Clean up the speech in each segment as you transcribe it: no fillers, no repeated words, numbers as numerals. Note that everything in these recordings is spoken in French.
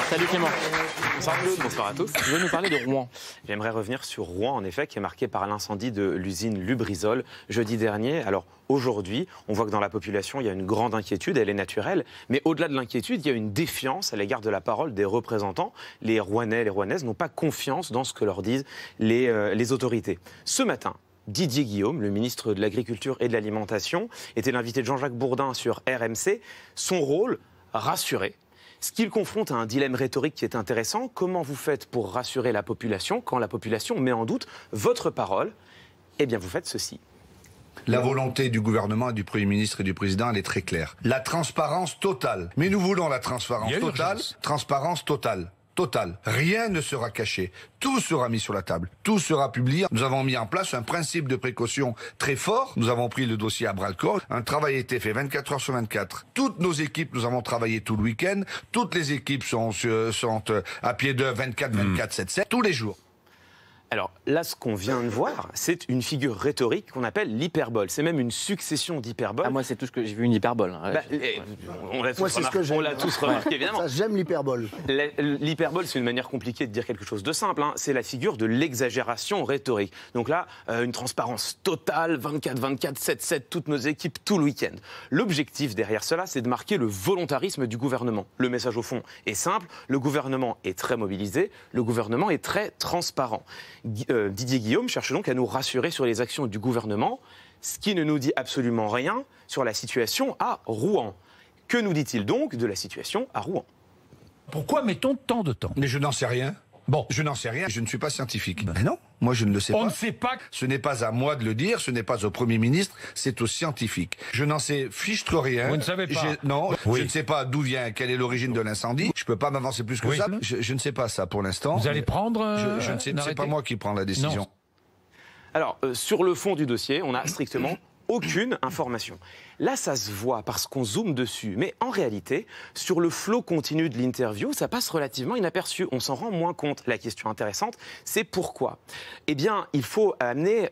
Salut Clément. Bonsoir Claude, bonsoir à tous. Tu veux nous parler de Rouen? J'aimerais revenir sur Rouen, en effet, qui est marqué par l'incendie de l'usine Lubrizol jeudi dernier. Alors aujourd'hui, on voit que dans la population, il y a une grande inquiétude, elle est naturelle. Mais au-delà de l'inquiétude, il y a une défiance à l'égard de la parole des représentants. Les Rouennais et les Rouennaises n'ont pas confiance dans ce que leur disent les autorités. Ce matin, Didier Guillaume, le ministre de l'Agriculture et de l'Alimentation, était l'invité de Jean-Jacques Bourdin sur RMC. Son rôle, rassurer. Ce qu'il confronte à un dilemme rhétorique qui est intéressant. Comment vous faites pour rassurer la population quand la population met en doute votre parole? Eh bien, vous faites ceci. La volonté du gouvernement et du Premier ministre et du Président, elle est très claire. La transparence totale. Mais nous voulons la transparence totale. Transparence totale. Total. Rien ne sera caché. Tout sera mis sur la table. Tout sera publié. Nous avons mis en place un principe de précaution très fort. Nous avons pris le dossier à bras-le-corps. Un travail a été fait 24 heures sur 24. Toutes nos équipes, nous avons travaillé tout le week-end. Toutes les équipes sont à pied d'œuvre 24, 7, tous les jours. Alors là, ce qu'on vient de voir, c'est une figure rhétorique qu'on appelle l'hyperbole. C'est même une succession d'hyperboles. Ah, moi, c'est tout ce que j'ai vu, une hyperbole. On l'a tous remarqué, évidemment. Ça, j'aime l'hyperbole. L'hyperbole, c'est une manière compliquée de dire quelque chose de simple. C'est la figure de l'exagération rhétorique. Donc là, une transparence totale, 24, 7, toutes nos équipes, tout le week-end. L'objectif derrière cela, c'est de marquer le volontarisme du gouvernement. Le message, au fond, est simple. Le gouvernement est très mobilisé. Le gouvernement est très transparent. Didier Guillaume cherche donc à nous rassurer sur les actions du gouvernement, ce qui ne nous dit absolument rien sur la situation à Rouen. Que nous dit-il donc de la situation à Rouen? Pourquoi met-on tant de temps? Mais je n'en sais rien. Bon. Je n'en sais rien, je ne suis pas scientifique. Mais non, moi je ne le sais pas. On ne sait pas. Ce n'est pas à moi de le dire, ce n'est pas au Premier ministre, c'est aux scientifiques. Je n'en sais fichtre rien. Vous ne savez pas? Non, oui. Je ne sais pas d'où vient, quelle est l'origine de l'incendie. Je ne peux pas m'avancer plus que ça. Je ne sais pas ça pour l'instant. Vous allez prendre je ne sais, c'est pas moi qui prends la décision. Non. Alors, sur le fond du dossier, on n'a strictement aucune information. Là, ça se voit parce qu'on zoome dessus. Mais en réalité, sur le flot continu de l'interview, ça passe relativement inaperçu. On s'en rend moins compte. La question intéressante, c'est pourquoi? Eh bien, il faut amener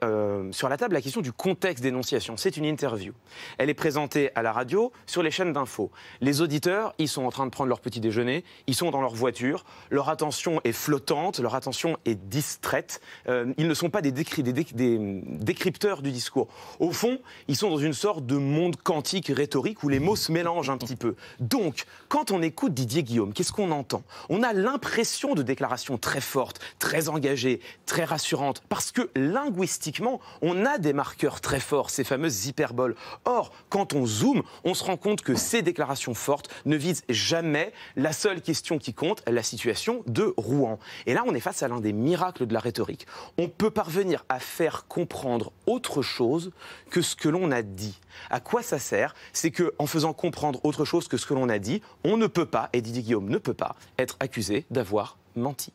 sur la table la question du contexte d'énonciation. C'est une interview. Elle est présentée à la radio, sur les chaînes d'infos. Les auditeurs, ils sont en train de prendre leur petit déjeuner, ils sont dans leur voiture, leur attention est flottante, leur attention est distraite. Ils ne sont pas des décrypteurs du discours. Au fond, ils sont dans une sorte de monde quantique rhétorique où les mots se mélangent un petit peu. Donc, quand on écoute Didier Guillaume, qu'est-ce qu'on entend? On a l'impression de déclarations très fortes, très engagées, très rassurantes, parce que linguistiquement, on a des marqueurs très forts, ces fameuses hyperboles. Or, quand on zoome, on se rend compte que ces déclarations fortes ne visent jamais la seule question qui compte, la situation de Rouen. Et là, on est face à l'un des miracles de la rhétorique. On peut parvenir à faire comprendre autre chose que ce que l'on a dit. À quoi ça sert? C'est qu'en faisant comprendre autre chose que ce que l'on a dit, on ne peut pas, et Didier Guillaume ne peut pas, être accusé d'avoir menti.